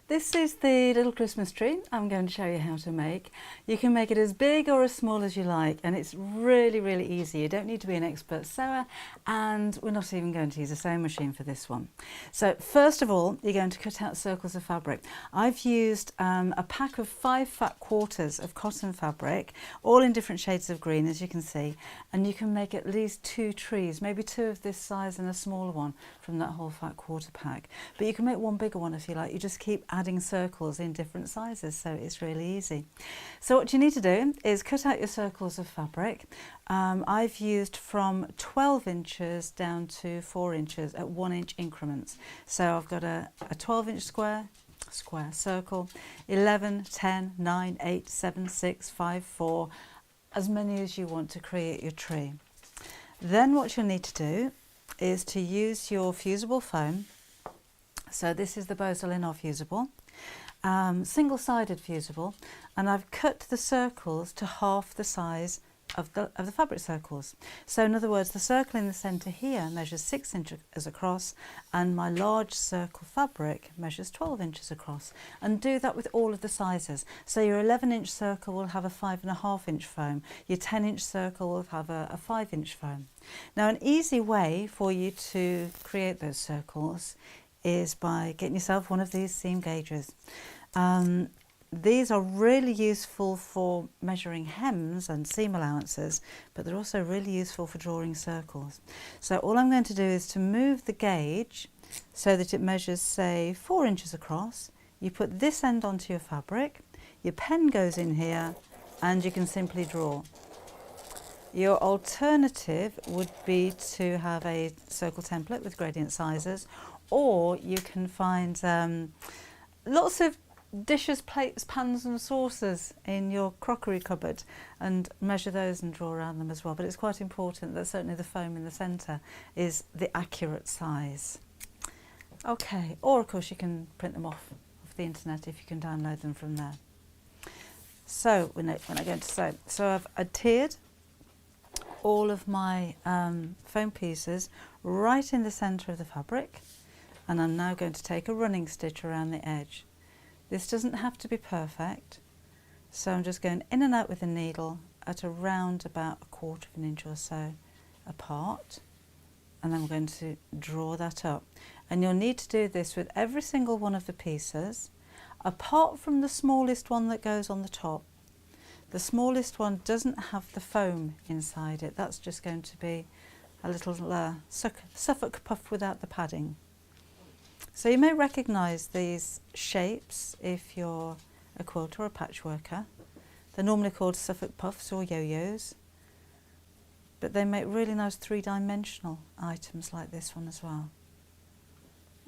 This is the little Christmas tree I'm going to show you how to make. You can make it as big or as small as you like, and it's really easy. You don't need to be an expert sewer, and we're not even going to use a sewing machine for this one. So first of all, you're going to cut out circles of fabric. I've used a pack of 5 fat quarters of cotton fabric, all in different shades of green, as you can see, and you can make at least 2 trees, maybe 2 of this size and a smaller one from that whole fat quarter pack. But you can make one bigger one if you like. You just keep adding circles in different sizes, so it's really easy. So what you need to do is cut out your circles of fabric. I've used from 12 inches down to 4 inches at 1 inch increments. So I've got a 12-inch square circle, 11, 10, 9, 8, 7, 6, 5, 4, as many as you want to create your tree. Then what you'll need to do is to use your fusible foam. So this is the Boselin fusible, single-sided fusible, and I've cut the circles to half the size of the fabric circles. So in other words, the circle in the centre here measures 6 inches across, and my large circle fabric measures 12 inches across. And do that with all of the sizes. So your 11-inch circle will have a 5.5-inch foam. Your 10-inch circle will have a 5-inch foam. Now, an easy way for you to create those circles is by getting yourself one of these seam gauges. These are really useful for measuring hems and seam allowances, but they're also really useful for drawing circles. So all I'm going to do is to move the gauge so that it measures, say, 4 inches across. You put this end onto your fabric, your pen goes in here, and you can simply draw. Your alternative would be to have a circle template with gradient sizes, or you can find lots of dishes, plates, pans and saucers in your crockery cupboard and measure those and draw around them as well. But it's quite important that certainly the foam in the centre is the accurate size. Okay, or of course you can print them off the internet if you can download them from there. So when I go into sew, so I've adhered all of my foam pieces right in the centre of the fabric, and I'm now going to take a running stitch around the edge. This doesn't have to be perfect, so I'm just going in and out with the needle at around about 1/4 inch or so apart, and then we're going to draw that up. And you'll need to do this with every single one of the pieces, apart from the smallest one that goes on the top. The smallest one doesn't have the foam inside it. That's just going to be a little Suffolk puff without the padding. So you may recognise these shapes if you're a quilter or a patchworker. They're normally called Suffolk puffs or yo-yos, but they make really nice 3-dimensional items like this one as well.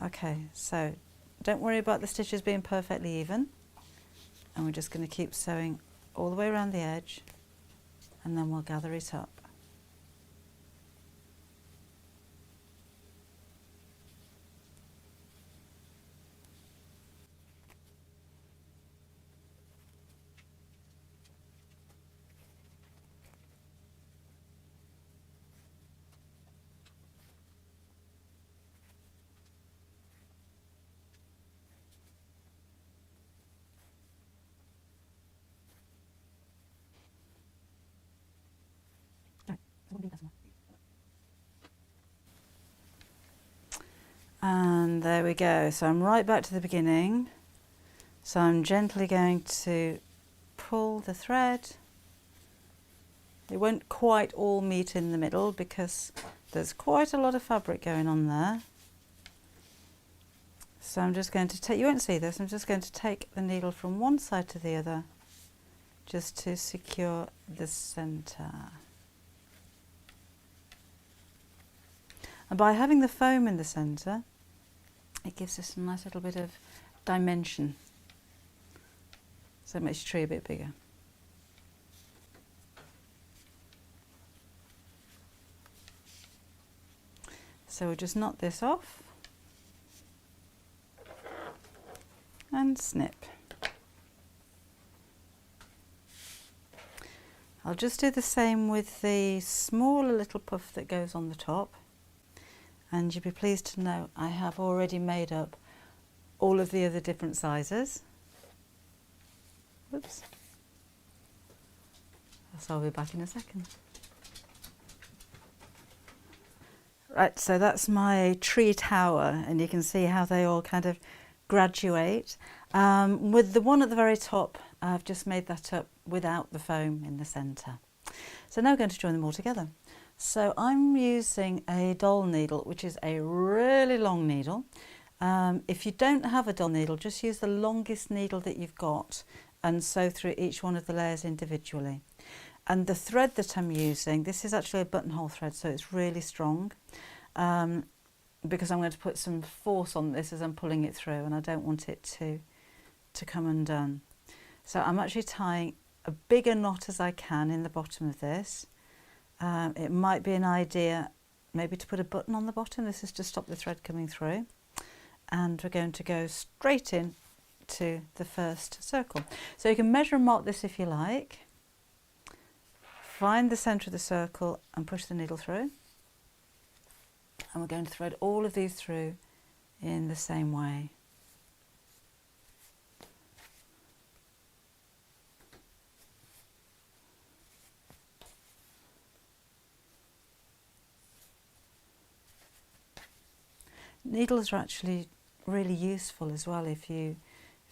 Okay, so don't worry about the stitches being perfectly even, and we're just going to keep sewing all the way around the edge, and then we'll gather it up. And there we go. So I'm right back to the beginning. So I'm gently going to pull the thread. It won't quite all meet in the middle because there's quite a lot of fabric going on there. So I'm just going to take, you won't see this, I'm just going to take the needle from one side to the other just to secure the centre. And by having the foam in the centre, it gives us a nice little bit of dimension. So it makes your tree a bit bigger. So we'll just knot this off and snip. I'll just do the same with the smaller little puff that goes on the top. And you'll be pleased to know I have already made up all of the other different sizes. Whoops. So I'll be back in a second. Right, so that's my tree tower, and you can see how they all kind of graduate. With the one at the very top, I've just made that up without the foam in the centre. So now we're going to join them all together. So I'm using a doll needle, which is a really long needle. If you don't have a doll needle, just use the longest needle that you've got and sew through each one of the layers individually. And the thread that I'm using, this is actually a buttonhole thread, so it's really strong, because I'm going to put some force on this as I'm pulling it through, and I don't want it to come undone. So I'm actually tying a bigger knot as I can in the bottom of this. It might be an idea maybe to put a button on the bottom. This is to stop the thread coming through. And we're going to go straight in to the first circle. So you can measure and mark this if you like. Find the centre of the circle and push the needle through. And we're going to thread all of these through in the same way. Needles are actually really useful as well if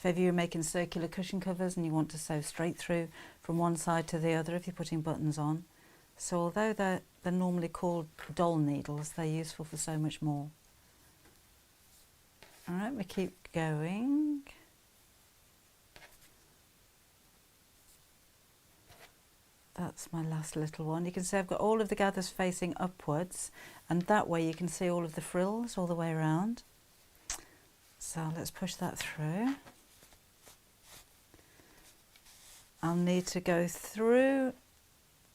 ever you're making circular cushion covers and you want to sew straight through from one side to the other if you're putting buttons on. So although they're normally called doll needles, they're useful for so much more. All right, we keep going. That's my last little one. You can see I've got all of the gathers facing upwards, and that way you can see all of the frills all the way around. So let's push that through. I'll need to go through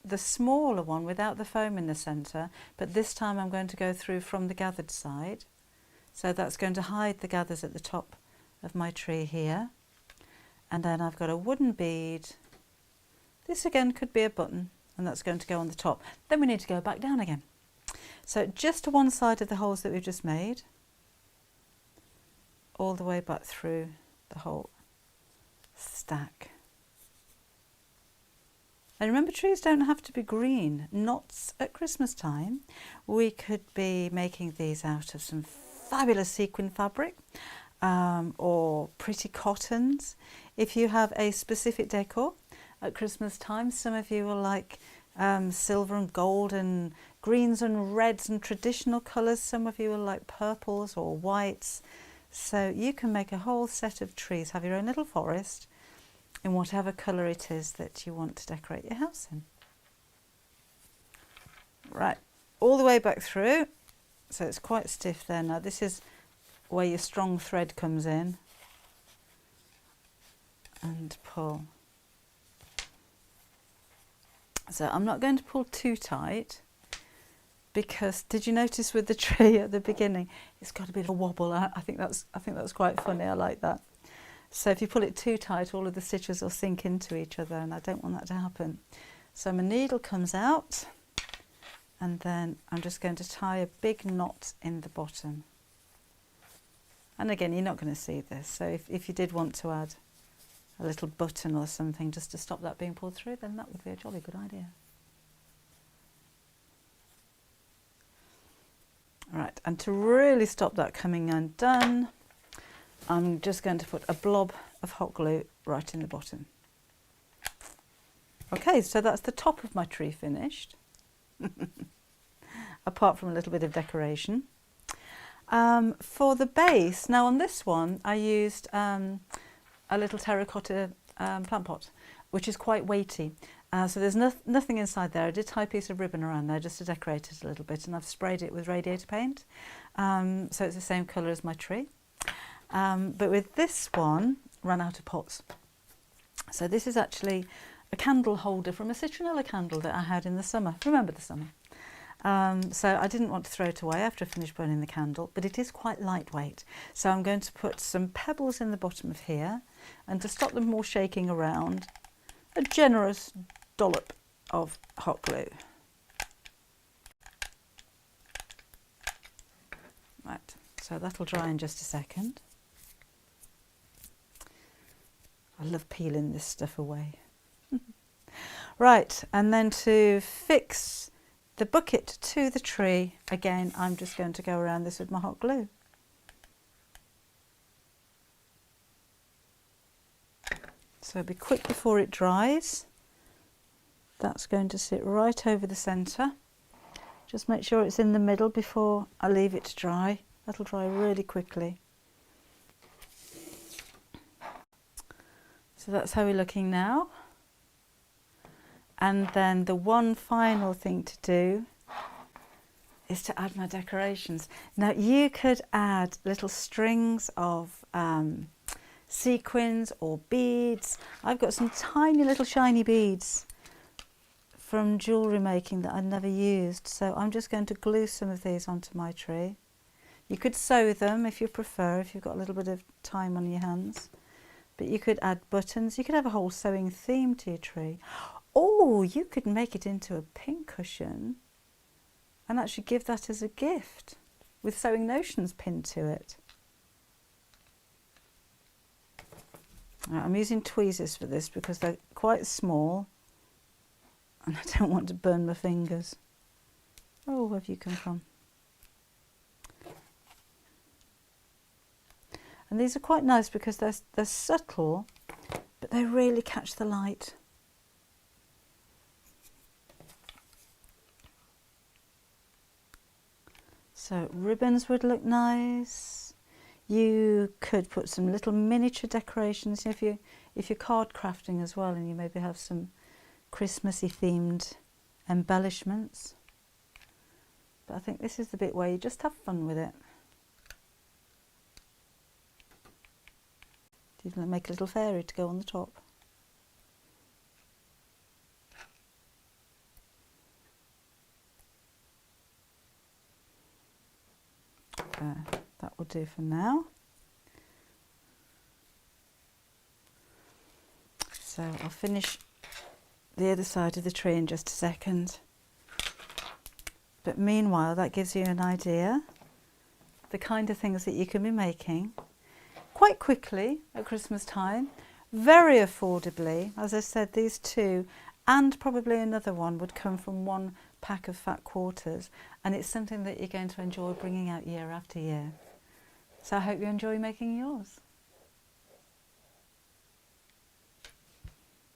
the smaller one without the foam in the centre, but this time I'm going to go through from the gathered side. So that's going to hide the gathers at the top of my tree here. And then I've got a wooden bead. This again could be a button, and that's going to go on the top. Then we need to go back down again. So just to one side of the holes that we've just made, all the way back through the whole stack. And remember, trees don't have to be green. Not at Christmas time. We could be making these out of some fabulous sequin fabric or pretty cottons. If you have a specific decor at Christmas time, some of you will like silver and gold and greens and reds and traditional colours. Some of you will like purples or whites. So you can make a whole set of trees, have your own little forest in whatever colour it is that you want to decorate your house in. Right, all the way back through, so it's quite stiff there. Now this is where your strong thread comes in, and pull. So I'm not going to pull too tight, because did you notice with the tree at the beginning, it's got a bit of a wobble. I think that's quite funny. I like that. So if you pull it too tight, all of the stitches will sink into each other, and I don't want that to happen. So my needle comes out, and then I'm just going to tie a big knot in the bottom. And again, you're not going to see this. So if you did want to add a little button or something just to stop that being pulled through, then that would be a jolly good idea. Right, and to really stop that coming undone, I'm just going to put a blob of hot glue right in the bottom. Okay, so that's the top of my tree finished, apart from a little bit of decoration. For the base, now on this one I used a little terracotta plant pot, which is quite weighty. So there's nothing inside there. I did tie a piece of ribbon around there just to decorate it a little bit, and I've sprayed it with radiator paint, so it's the same colour as my tree. But with this one, ran out of pots. So this is actually a candle holder from a citronella candle that I had in the summer. Remember the summer? So I didn't want to throw it away after I finished burning the candle, but it is quite lightweight. So I'm going to put some pebbles in the bottom of here, and to stop them more shaking around, a generous dollop of hot glue. Right, so that'll dry in just a second. I love peeling this stuff away. Right, and then to fix the bucket to the tree, again, I'm just going to go around this with my hot glue. So be quick before it dries. That's going to sit right over the centre. Just make sure it's in the middle before I leave it to dry. That'll dry really quickly. So that's how we're looking now. And then the one final thing to do is to add my decorations. Now you could add little strings of sequins or beads. I've got some tiny little shiny beads from jewellery making that I never used, so I'm just going to glue some of these onto my tree. You could sew them if you prefer, if you've got a little bit of time on your hands, but you could add buttons. You could have a whole sewing theme to your tree. Oh, you could make it into a pincushion and actually give that as a gift with sewing notions pinned to it. Right, I'm using tweezers for this because they're quite small and I don't want to burn my fingers. Oh, where have you come from? And these are quite nice because they're subtle, but they really catch the light. So ribbons would look nice. You could put some little miniature decorations if you're card crafting as well, and you maybe have some Christmassy themed embellishments. But I think this is the bit where you just have fun with it. You can make a little fairy to go on the top. That will do for now. So I'll finish the other side of the tree in just a second. But meanwhile, that gives you an idea the kind of things that you can be making quite quickly at Christmas time, very affordably. As I said, these two and probably another one would come from one pack of fat quarters, and it's something that you're going to enjoy bringing out year after year. So I hope you enjoy making yours.